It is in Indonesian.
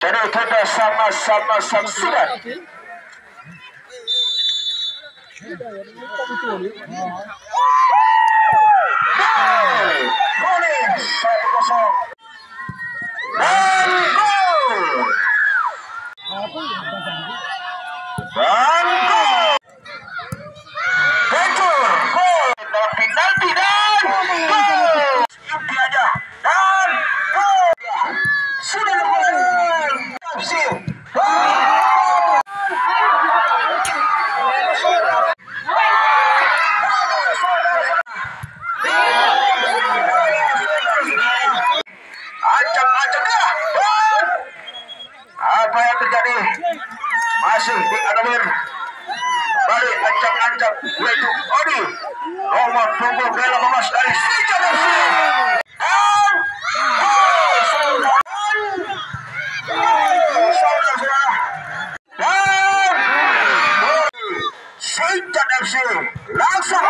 Jadi kita sama-sama saksikan. Boleh 1-0. Dan gol. Dan gol. Hancur gol dalam penalti dan gol. Inti aja dan gol. Sudah dilakukan. Tafsir. Ancam-ancam dia. Apa yang terjadi? Masih di Adamir. Balik ancam-ancam yaitu Odi. Nomor punggung 18 dari Sejak FC. Dan Sejak FC langsung